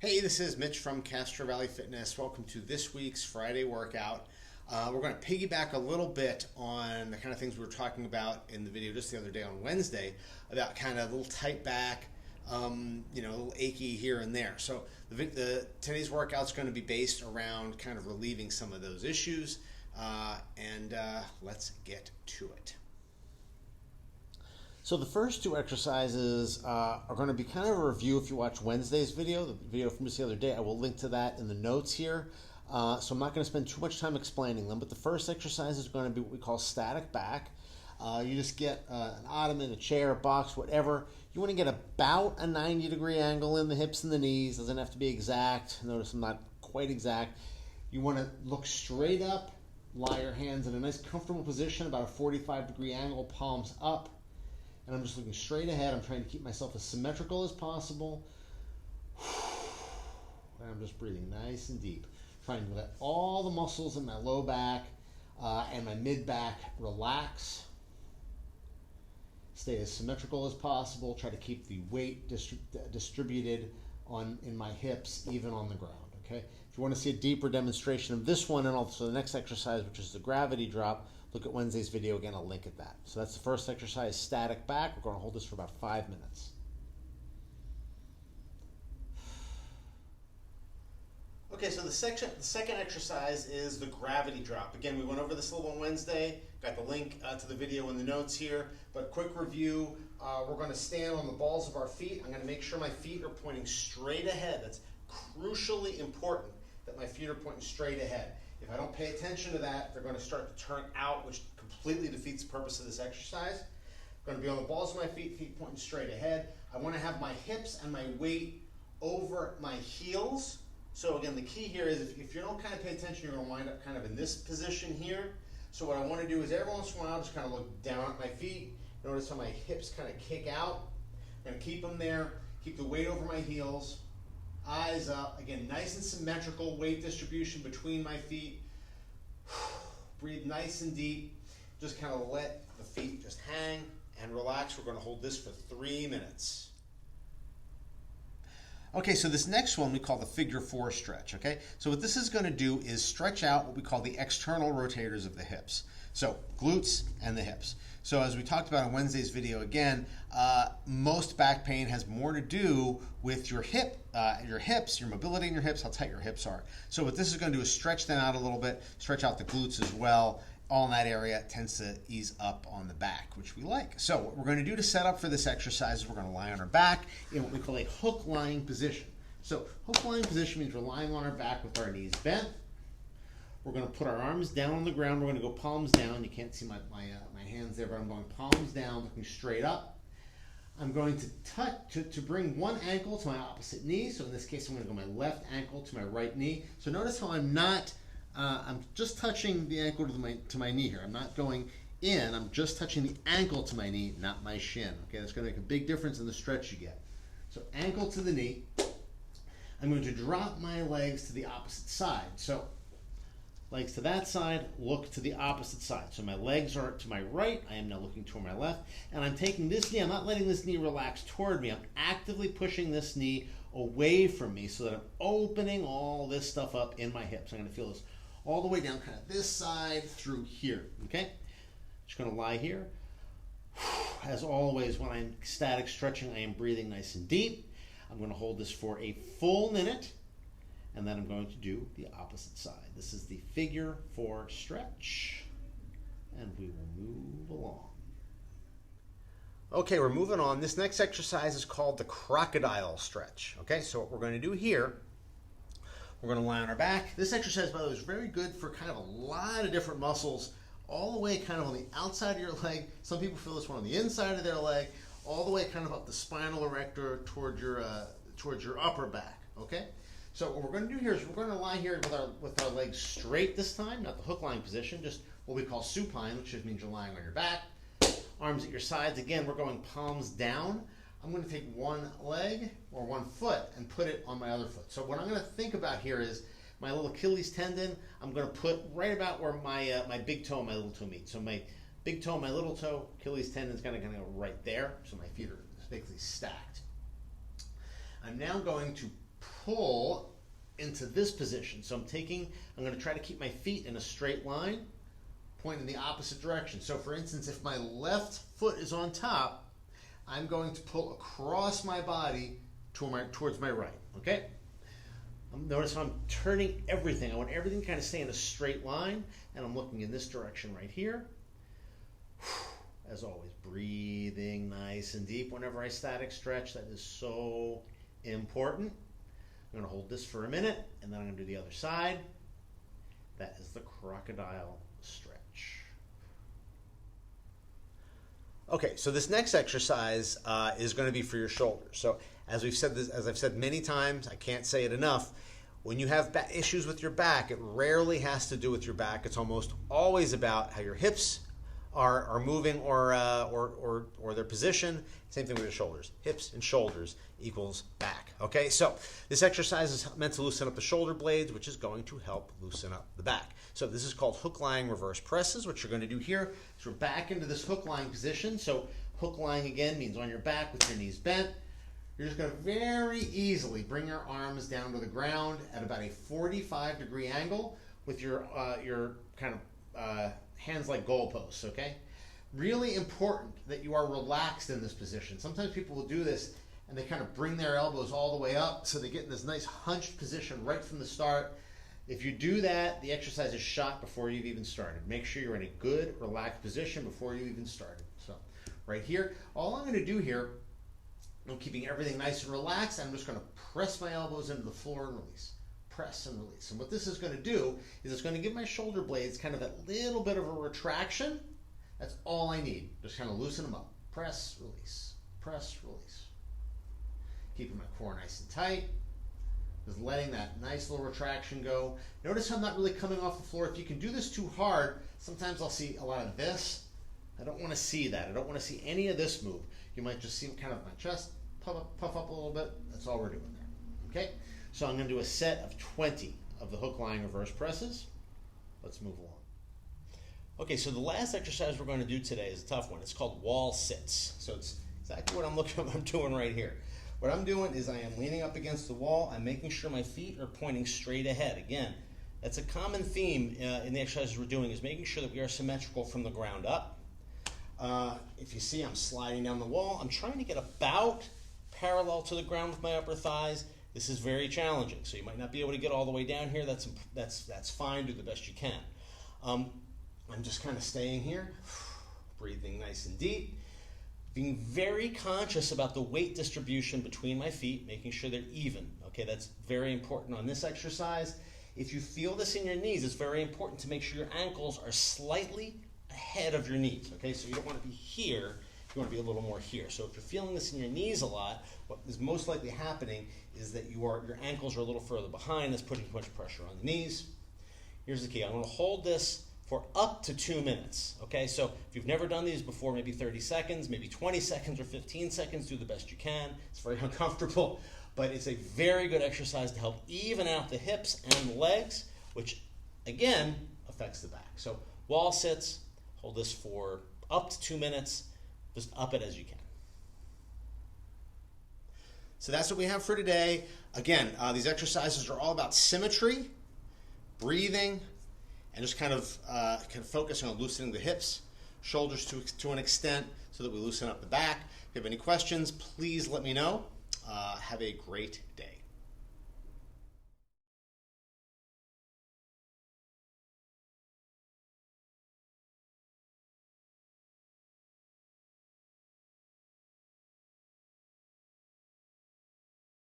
Hey, this is Mitch from Castro Valley Fitness. Welcome to this week's Friday workout. We're going to piggyback a little bit on the kind of things we were talking about in the video just the other day on Wednesday about kind of a little tight back, a little achy here and there. So today's workout is going to be based around kind of relieving some of those issues, and let's get to it. So the first two exercises are going to be kind of a review. If you watch Wednesday's video, the video from just the other day, I will link to that in the notes here. So I'm not going to spend too much time explaining them, but the first exercise is going to be what we call static back. You just get an ottoman, a chair, a box, whatever. You want to get about a 90-degree angle in the hips and the knees. Doesn't have to be exact. Notice I'm not quite exact. You want to look straight up, lie your hands in a nice comfortable position, about a 45-degree angle, palms up. And I'm just looking straight ahead. I'm trying to keep myself as symmetrical as possible. And I'm just breathing nice and deep. Trying to let all the muscles in my low back and my mid back relax. Stay as symmetrical as possible. Try to keep the weight distributed in my hips, even on the ground. Okay. If you want to see a deeper demonstration of this one and also the next exercise, which is the gravity drop, look at Wednesday's video. Again, I'll link at that. So that's the first exercise, static back. We're going to hold this for about 5 minutes. Okay, so the second exercise is the gravity drop. Again, we went over this a little on Wednesday. Got the link to the video in the notes here. But quick review, we're going to stand on the balls of our feet. I'm going to make sure my feet are pointing straight ahead. That's crucially important that my feet are pointing straight ahead. If I don't pay attention to that, they're going to start to turn out, which completely defeats the purpose of this exercise. I'm going to be on the balls of my feet, feet pointing straight ahead. I want to have my hips and my weight over my heels. So again, the key here is if you don't kind of pay attention, you're going to wind up kind of in this position here. So what I want to do is every once in a while, just kind of look down at my feet. Notice how my hips kind of kick out. I'm going to keep them there, keep the weight over my heels. Eyes up, again, nice and symmetrical weight distribution between my feet. Breathe nice and deep. Just kind of let the feet just hang and relax. We're going to hold this for 3 minutes. Okay, so this next one we call the figure 4 stretch, okay? So what this is going to do is stretch out what we call the external rotators of the hips. So glutes and the hips. So as we talked about in Wednesday's video again, most back pain has more to do with your hips, your mobility in your hips, how tight your hips are. So what this is going to do is stretch them out a little bit, stretch out the glutes as well. All in that area tends to ease up on the back, which we like. So what we're going to do to set up for this exercise is we're going to lie on our back in what we call a hook lying position. So hook lying position means we're lying on our back with our knees bent. We're going to put our arms down on the ground. We're going to go palms down. You can't see my hands there, but I'm going palms down, looking straight up. I'm going to bring one ankle to my opposite knee. So in this case, I'm going to go my left ankle to my right knee. So notice how I'm just touching the ankle to my knee here. I'm not going in. I'm just touching the ankle to my knee, not my shin. Okay, that's going to make a big difference in the stretch you get. So ankle to the knee. I'm going to drop my legs to the opposite side. So legs to that side, look to the opposite side. So my legs are to my right. I am now looking toward my left. And I'm taking this knee. I'm not letting this knee relax toward me. I'm actively pushing this knee away from me so that I'm opening all this stuff up in my hips. I'm going to feel this all the way down kind of this side through here. Okay? Just going to lie here. As always, when I'm static stretching, I am breathing nice and deep. I'm going to hold this for a full minute. And then I'm going to do the opposite side. This is the figure 4 stretch. And we will move along. Okay, we're moving on. This next exercise is called the Crocodile Stretch. Okay, so what we're going to do here, we're going to lie on our back. This exercise, by the way, is very good for kind of a lot of different muscles, all the way kind of on the outside of your leg. Some people feel this one on the inside of their leg, all the way kind of up the spinal erector towards your upper back. Okay. So what we're going to do here is we're going to lie here with our legs straight this time, not the hook lying position, just what we call supine, which just means you're lying on your back. Arms at your sides. Again, we're going palms down. I'm going to take one leg or one foot and put it on my other foot. So what I'm going to think about here is my little Achilles tendon. I'm going to put right about where my big toe and my little toe meet. So my big toe and my little toe, Achilles tendon is going to go right there. So my feet are basically stacked. I'm now going to pull into this position. So I'm going to try to keep my feet in a straight line, point in the opposite direction. So for instance, if my left foot is on top, I'm going to pull across my body towards my right, okay? Notice how I'm turning everything. I want everything to kind of stay in a straight line, and I'm looking in this direction right here. As always, breathing nice and deep whenever I static stretch. That is so important. I'm going to hold this for a minute, and then I'm going to do the other side. That is the crocodile stretch. Okay, so this next exercise is going to be for your shoulders. So as I've said many times, I can't say it enough. When you have issues with your back, it rarely has to do with your back. It's almost always about how your hips are moving or their position. Same thing with your shoulders. Hips and shoulders equals back. Okay, so this exercise is meant to loosen up the shoulder blades, which is going to help loosen up the back. So this is called hook-lying reverse presses. What you're going to do here is we're back into this hook-lying position. So hook-lying again means on your back with your knees bent. You're just going to very easily bring your arms down to the ground at about a 45-degree angle with your kind of hands like goalposts, okay? Really important that you are relaxed in this position. Sometimes people will do this and they kind of bring their elbows all the way up so they get in this nice hunched position right from the start. If you do that, the exercise is shot before you've even started. Make sure you're in a good, relaxed position before you even started. So right here, all I'm going to do here, I'm keeping everything nice and relaxed. I'm just going to press my elbows into the floor and release. Press and release. And what this is going to do is it's going to give my shoulder blades kind of that little bit of a retraction. That's all I need. Just kind of loosen them up. Press, release. Press, release. Keeping my core nice and tight. Just letting that nice little retraction go. Notice how I'm not really coming off the floor. If you can do this too hard, sometimes I'll see a lot of this. I don't want to see that. I don't want to see any of this move. You might just see kind of my chest puff up a little bit. That's all we're doing there. Okay? So I'm going to do a set of 20 of the hook-lying reverse presses. Let's move along. Okay, so the last exercise we're going to do today is a tough one. It's called wall sits. So it's exactly what I'm doing right here. What I'm doing is I am leaning up against the wall. I'm making sure my feet are pointing straight ahead. Again, that's a common theme in the exercises we're doing, is making sure that we are symmetrical from the ground up. If you see, I'm sliding down the wall. I'm trying to get about parallel to the ground with my upper thighs. This is very challenging, so you might not be able to get all the way down here. That's fine. Do the best you can. I'm just kind of staying here, breathing nice and deep, being very conscious about the weight distribution between my feet, making sure they're even. Okay, that's very important on this exercise. If you feel this in your knees, it's very important to make sure your ankles are slightly ahead of your knees. Okay, so you don't want to be here. You want to be a little more here. So if you're feeling this in your knees a lot, what is most likely happening is that your ankles are a little further behind. That's putting too much pressure on the knees. Here's the key. I'm going to hold this for up to 2 minutes. Okay, so if you've never done these before, maybe 30 seconds, maybe 20 seconds or 15 seconds, do the best you can. It's very uncomfortable, but it's a very good exercise to help even out the hips and the legs, which again affects the back. So wall sits, hold this for up to 2 minutes. Just up it as you can. So that's what we have for today. Again, these exercises are all about symmetry, breathing, and just kind of focusing on loosening the hips, shoulders to an extent, so that we loosen up the back. If you have any questions, please let me know. Have a great day.